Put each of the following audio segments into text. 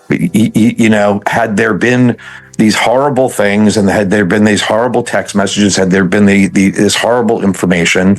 Had there been these horrible things, and had there been these horrible text messages, had there been this horrible information,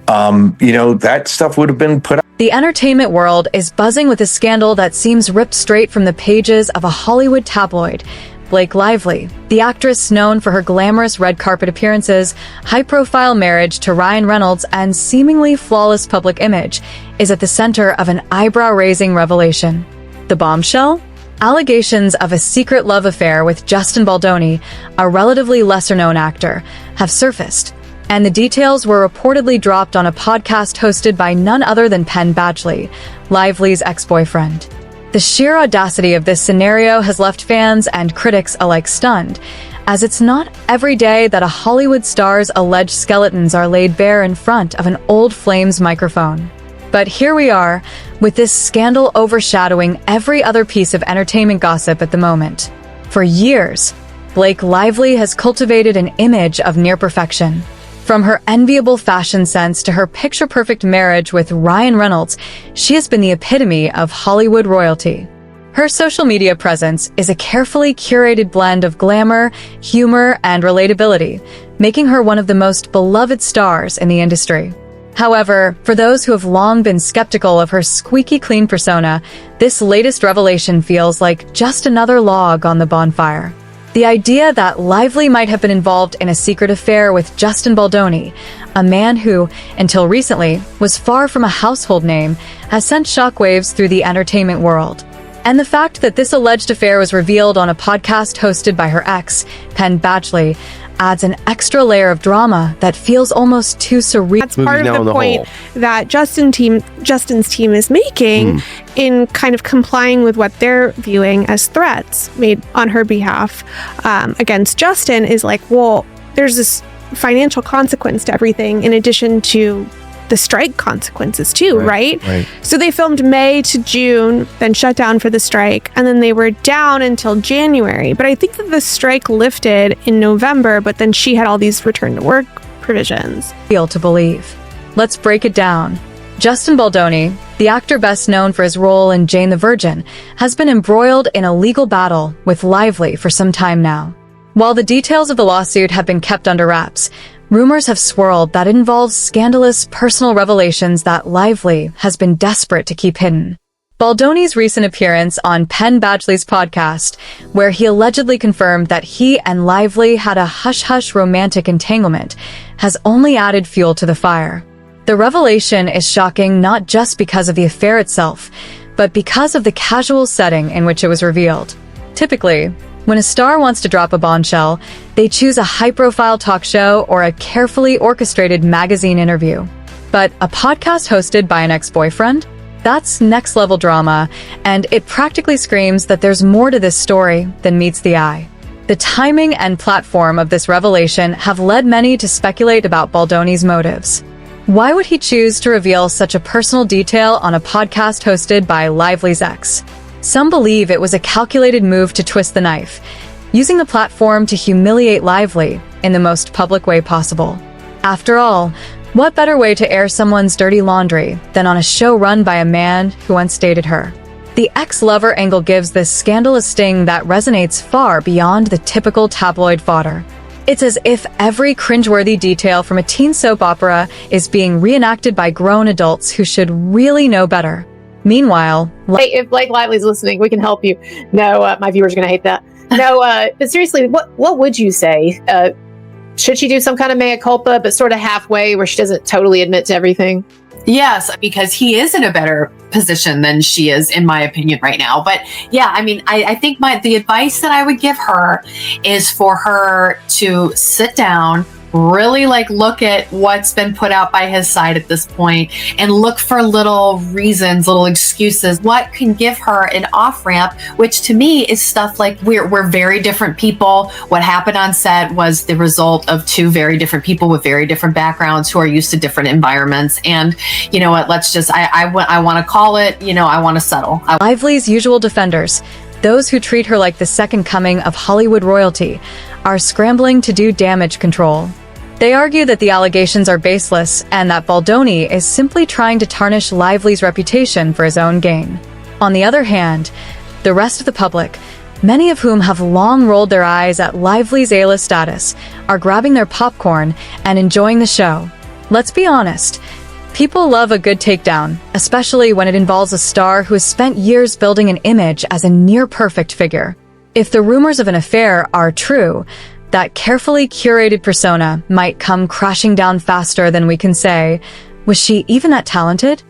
that stuff would have been put out. The entertainment world is buzzing with a scandal that seems ripped straight from the pages of a Hollywood tabloid. Blake Lively, the actress known for her glamorous red carpet appearances, high-profile marriage to Ryan Reynolds, and seemingly flawless public image, is at the center of an eyebrow-raising revelation. The bombshell? Allegations of a secret love affair with Justin Baldoni, a relatively lesser-known actor, have surfaced, and the details were reportedly dropped on a podcast hosted by none other than Penn Badgley, Lively's ex-boyfriend. The sheer audacity of this scenario has left fans and critics alike stunned, as it's not every day that a Hollywood star's alleged skeletons are laid bare in front of an old Flames microphone. But here we are, with this scandal overshadowing every other piece of entertainment gossip at the moment. For years, Blake Lively has cultivated an image of near perfection. From her enviable fashion sense to her picture-perfect marriage with Ryan Reynolds, she has been the epitome of Hollywood royalty. Her social media presence is a carefully curated blend of glamour, humor, and relatability, making her one of the most beloved stars in the industry. However, for those who have long been skeptical of her squeaky clean persona, this latest revelation feels like just another log on the bonfire. The idea that Lively might have been involved in a secret affair with Justin Baldoni, a man who, until recently, was far from a household name, has sent shockwaves through the entertainment world. And the fact that this alleged affair was revealed on a podcast hosted by her ex, Penn Badgley, adds an extra layer of drama that feels almost too surreal. That's part of the point that Justin's team is making in kind of complying with what they're viewing as threats made on her behalf against Justin, is like, well, there's this financial consequence to everything in addition to the strike consequences too, right? So they filmed May to June, then shut down for the strike, and then they were down until January. But I think that the strike lifted in November, but then she had all these return to work provisions. Feel to believe. Let's break it down. Justin Baldoni, the actor best known for his role in Jane the Virgin, has been embroiled in a legal battle with Lively for some time now. While the details of the lawsuit have been kept under wraps, rumors have swirled that it involves scandalous personal revelations that Lively has been desperate to keep hidden. Baldoni's recent appearance on Penn Badgley's podcast, where he allegedly confirmed that he and Lively had a hush-hush romantic entanglement, has only added fuel to the fire. The revelation is shocking not just because of the affair itself, but because of the casual setting in which it was revealed. Typically, when a star wants to drop a bombshell, they choose a high-profile talk show or a carefully orchestrated magazine interview. But a podcast hosted by an ex-boyfriend? That's next-level drama, and it practically screams that there's more to this story than meets the eye. The timing and platform of this revelation have led many to speculate about Baldoni's motives. Why would he choose to reveal such a personal detail on a podcast hosted by Lively's ex? Some believe it was a calculated move to twist the knife, using the platform to humiliate Lively in the most public way possible. After all, what better way to air someone's dirty laundry than on a show run by a man who once dated her? The ex-lover angle gives this scandal a sting that resonates far beyond the typical tabloid fodder. It's as if every cringeworthy detail from a teen soap opera is being reenacted by grown adults who should really know better. Meanwhile, hey, if Blake Lively's listening, we can help you. No, my viewers are going to hate that. No, but seriously, what would you say? Should she do some kind of mea culpa, but sort of halfway where she doesn't totally admit to everything? Yes, because he is in a better position than she is, in my opinion, right now. But yeah, I mean, I think the advice that I would give her is for her to sit down, really look at what's been put out by his side at this point and look for little reasons, little excuses, what can give her an off ramp, which to me is stuff like we're very different people. What happened on set was the result of two very different people with very different backgrounds who are used to different environments. And you know what, let's just, I want to call it, I want to settle. Lively's usual defenders, those who treat her like the second coming of Hollywood royalty, are scrambling to do damage control. They argue that the allegations are baseless and that Baldoni is simply trying to tarnish Lively's reputation for his own gain. On the other hand, The rest of the public, many of whom have long rolled their eyes at Lively's A-list status, are grabbing their popcorn and enjoying the show. Let's be honest, people love a good takedown, especially when it involves a star who has spent years building an image as a near-perfect figure. If the rumors of an affair are true, that carefully curated persona might come crashing down faster than we can say, was she even that talented?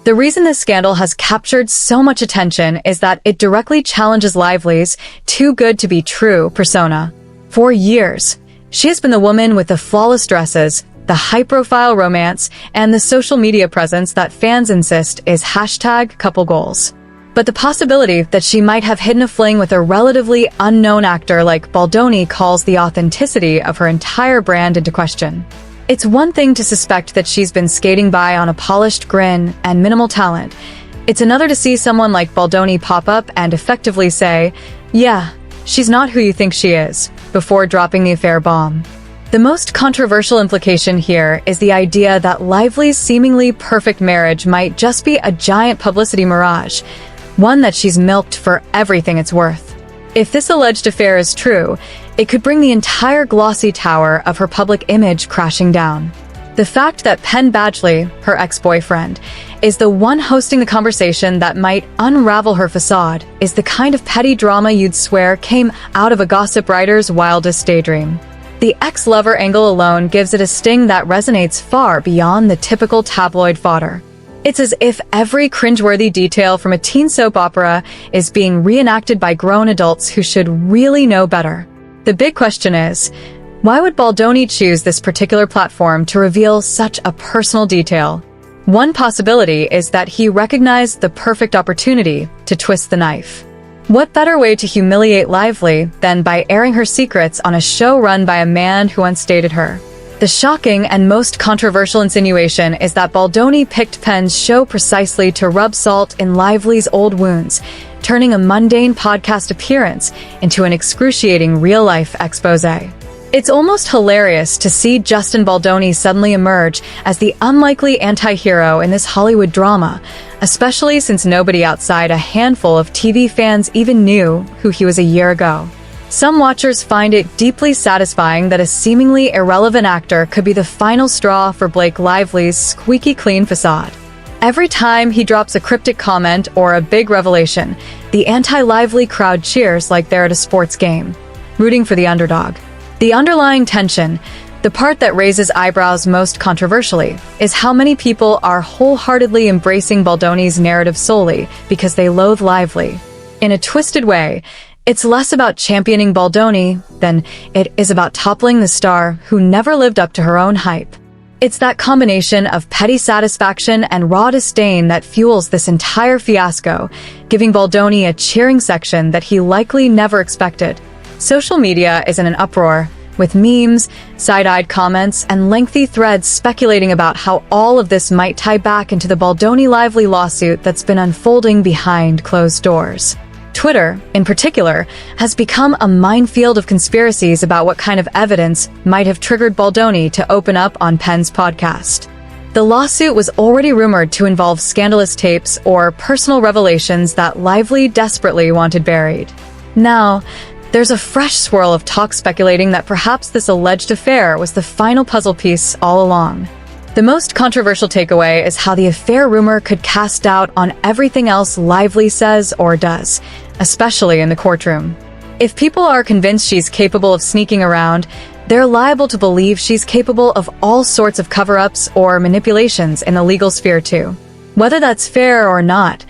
The reason this scandal has captured so much attention is that it directly challenges Lively's too good to be true persona. For years, she has been the woman with the flawless dresses, the high-profile romance, and the social media presence that fans insist is #couple goals. But the possibility that she might have hidden a fling with a relatively unknown actor like Baldoni calls the authenticity of her entire brand into question. It's one thing to suspect that she's been skating by on a polished grin and minimal talent. It's another to see someone like Baldoni pop up and effectively say, "Yeah, she's not who you think she is," before dropping the affair bomb. The most controversial implication here is the idea that Lively's seemingly perfect marriage might just be a giant publicity mirage, one that she's milked for everything it's worth. If this alleged affair is true, it could bring the entire glossy tower of her public image crashing down. The fact that Penn Badgley, her ex-boyfriend, is the one hosting the conversation that might unravel her facade is the kind of petty drama you'd swear came out of a gossip writer's wildest daydream. The ex-lover angle alone gives it a sting that resonates far beyond the typical tabloid fodder. It's as if every cringeworthy detail from a teen soap opera is being reenacted by grown adults who should really know better. The big question is, why would Baldoni choose this particular platform to reveal such a personal detail? One possibility is that he recognized the perfect opportunity to twist the knife. What better way to humiliate Lively than by airing her secrets on a show run by a man who once dated her? The shocking and most controversial insinuation is that Baldoni picked Penn's show precisely to rub salt in Lively's old wounds, turning a mundane podcast appearance into an excruciating real-life exposé. It's almost hilarious to see Justin Baldoni suddenly emerge as the unlikely anti-hero in this Hollywood drama, especially since nobody outside a handful of TV fans even knew who he was a year ago. Some watchers find it deeply satisfying that a seemingly irrelevant actor could be the final straw for Blake Lively's squeaky clean facade. Every time he drops a cryptic comment or a big revelation, the anti-Lively crowd cheers like they're at a sports game, rooting for the underdog. The underlying tension, the part that raises eyebrows most controversially, is how many people are wholeheartedly embracing Baldoni's narrative solely because they loathe Lively. In a twisted way, it's less about championing Baldoni than it is about toppling the star who never lived up to her own hype. It's that combination of petty satisfaction and raw disdain that fuels this entire fiasco, giving Baldoni a cheering section that he likely never expected. Social media is in an uproar, with memes, side-eyed comments, and lengthy threads speculating about how all of this might tie back into the Baldoni-Lively lawsuit that's been unfolding behind closed doors. Twitter, in particular, has become a minefield of conspiracies about what kind of evidence might have triggered Baldoni to open up on Penn's podcast. The lawsuit was already rumored to involve scandalous tapes or personal revelations that Lively desperately wanted buried. Now, there's a fresh swirl of talk speculating that perhaps this alleged affair was the final puzzle piece all along. The most controversial takeaway is how the affair rumor could cast doubt on everything else Lively says or does, especially in the courtroom. If people are convinced she's capable of sneaking around, they're liable to believe she's capable of all sorts of cover-ups or manipulations in the legal sphere too. Whether that's fair or not,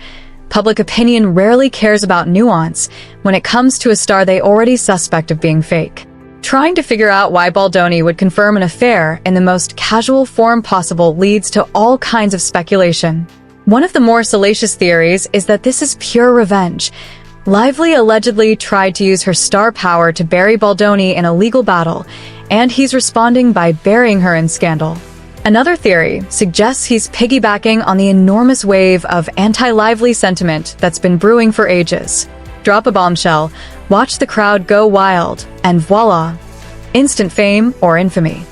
public opinion rarely cares about nuance when it comes to a star they already suspect of being fake. Trying to figure out why Baldoni would confirm an affair in the most casual form possible leads to all kinds of speculation. One of the more salacious theories is that this is pure revenge. Lively allegedly tried to use her star power to bury Baldoni in a legal battle, and he's responding by burying her in scandal. Another theory suggests he's piggybacking on the enormous wave of anti-Lively sentiment that's been brewing for ages. Drop a bombshell, watch the crowd go wild, and voila, instant fame or infamy.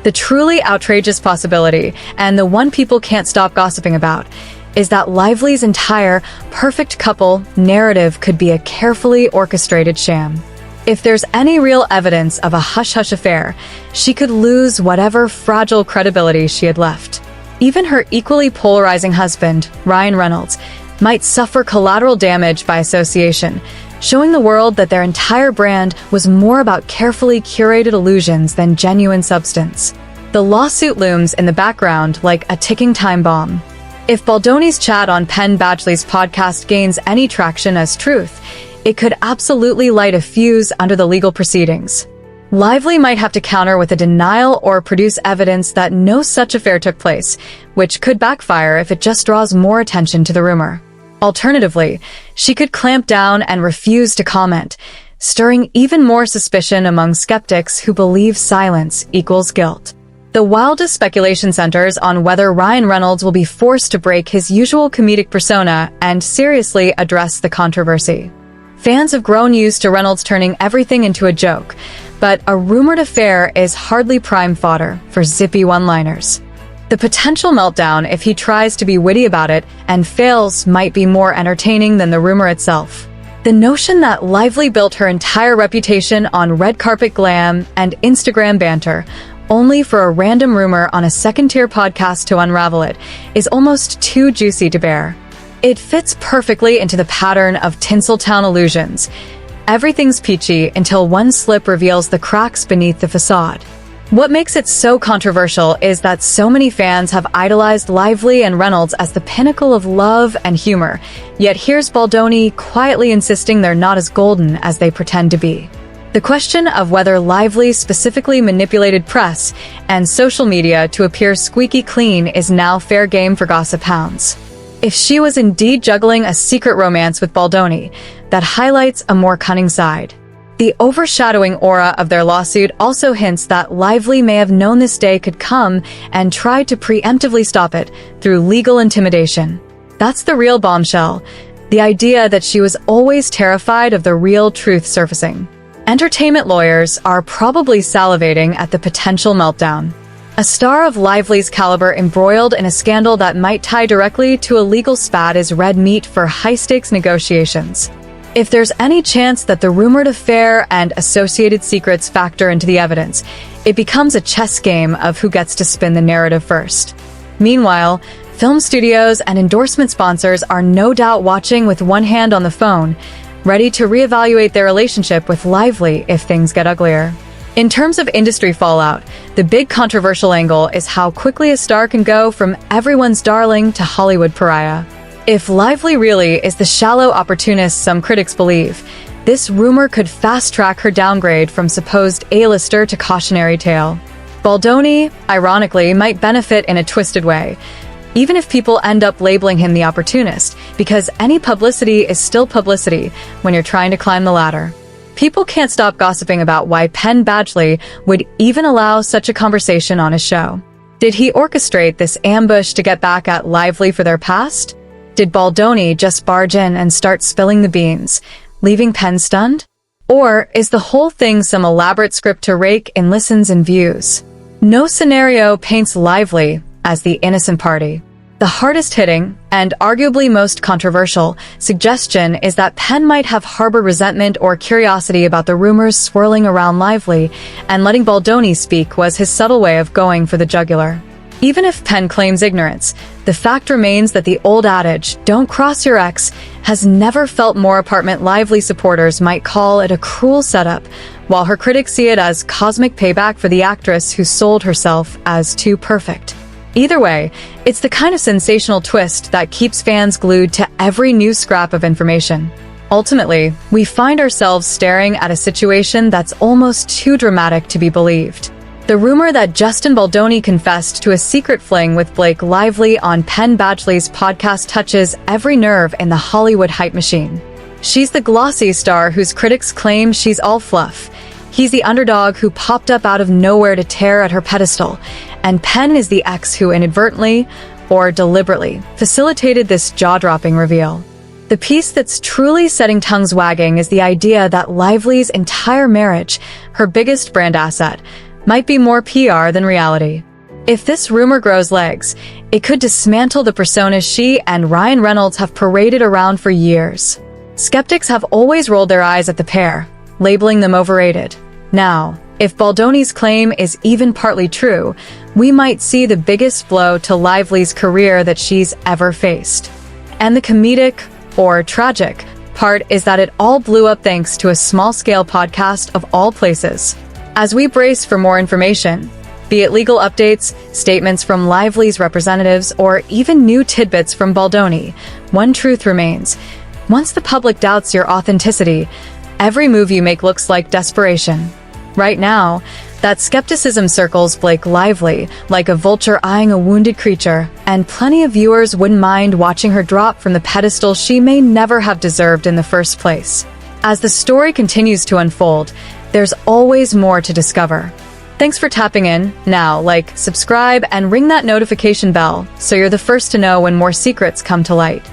The truly outrageous possibility, and the one people can't stop gossiping about, is that Lively's entire perfect couple narrative could be a carefully orchestrated sham. If there's any real evidence of a hush-hush affair, she could lose whatever fragile credibility she had left. Even her equally polarizing husband, Ryan Reynolds, might suffer collateral damage by association, showing the world that their entire brand was more about carefully curated illusions than genuine substance. The lawsuit looms in the background like a ticking time bomb. If Baldoni's chat on Penn Badgley's podcast gains any traction as truth, it could absolutely light a fuse under the legal proceedings. Lively might have to counter with a denial or produce evidence that no such affair took place, which could backfire if it just draws more attention to the rumor. Alternatively, she could clamp down and refuse to comment, stirring even more suspicion among skeptics who believe silence equals guilt. The wildest speculation centers on whether Ryan Reynolds will be forced to break his usual comedic persona and seriously address the controversy. Fans have grown used to Reynolds turning everything into a joke, but a rumored affair is hardly prime fodder for zippy one-liners. The potential meltdown if he tries to be witty about it and fails might be more entertaining than the rumor itself. The notion that Lively built her entire reputation on red carpet glam and Instagram banter only for a random rumor on a second-tier podcast to unravel it is almost too juicy to bear. It fits perfectly into the pattern of Tinseltown illusions. Everything's peachy until one slip reveals the cracks beneath the facade. What makes it so controversial is that so many fans have idolized Lively and Reynolds as the pinnacle of love and humor, yet here's Baldoni quietly insisting they're not as golden as they pretend to be. The question of whether Lively specifically manipulated press and social media to appear squeaky clean is now fair game for gossip hounds. If she was indeed juggling a secret romance with Baldoni, that highlights a more cunning side. The overshadowing aura of their lawsuit also hints that Lively may have known this day could come and tried to preemptively stop it through legal intimidation. That's the real bombshell, the idea that she was always terrified of the real truth surfacing. Entertainment lawyers are probably salivating at the potential meltdown. A star of Lively's caliber embroiled in a scandal that might tie directly to a legal spat is red meat for high-stakes negotiations. If there's any chance that the rumored affair and associated secrets factor into the evidence, it becomes a chess game of who gets to spin the narrative first. Meanwhile, film studios and endorsement sponsors are no doubt watching with one hand on the phone, ready to reevaluate their relationship with Lively if things get uglier. In terms of industry fallout, the big controversial angle is how quickly a star can go from everyone's darling to Hollywood pariah. If Lively really is the shallow opportunist some critics believe, this rumor could fast-track her downgrade from supposed A-lister to cautionary tale. Baldoni, ironically, might benefit in a twisted way, even if people end up labeling him the opportunist, because any publicity is still publicity when you're trying to climb the ladder. People can't stop gossiping about why Penn Badgley would even allow such a conversation on his show. Did he orchestrate this ambush to get back at Lively for their past? Did Baldoni just barge in and start spilling the beans, leaving Penn stunned? Or is the whole thing some elaborate script to rake in listens and views? No scenario paints Lively as the innocent party. The hardest hitting, and arguably most controversial, suggestion is that Penn might have harbored resentment or curiosity about the rumors swirling around Lively, and letting Baldoni speak was his subtle way of going for the jugular. Even if Penn claims ignorance, the fact remains that the old adage, "don't cross your ex," has never felt more apart. Lively supporters might call it a cruel setup, while her critics see it as cosmic payback for the actress who sold herself as too perfect. Either way, it's the kind of sensational twist that keeps fans glued to every new scrap of information. Ultimately, we find ourselves staring at a situation that's almost too dramatic to be believed. The rumor that Justin Baldoni confessed to a secret fling with Blake Lively on Penn Badgley's podcast touches every nerve in the Hollywood hype machine. She's the glossy star whose critics claim she's all fluff. He's the underdog who popped up out of nowhere to tear at her pedestal, and Penn is the ex who inadvertently, or deliberately, facilitated this jaw-dropping reveal. The piece that's truly setting tongues wagging is the idea that Lively's entire marriage, her biggest brand asset, might be more PR than reality. If this rumor grows legs, it could dismantle the personas she and Ryan Reynolds have paraded around for years. Skeptics have always rolled their eyes at the pair, labeling them overrated. Now, if Baldoni's claim is even partly true, we might see the biggest blow to Lively's career that she's ever faced. And the comedic, or tragic, part is that it all blew up thanks to a small-scale podcast of all places. As we brace for more information, be it legal updates, statements from Lively's representatives, or even new tidbits from Baldoni, one truth remains. Once the public doubts your authenticity, every move you make looks like desperation. Right now, that skepticism circles Blake Lively like a vulture eyeing a wounded creature, and plenty of viewers wouldn't mind watching her drop from the pedestal she may never have deserved in the first place. As the story continues to unfold, there's always more to discover. Thanks for tapping in. Now, subscribe, and ring that notification bell so you're the first to know when more secrets come to light.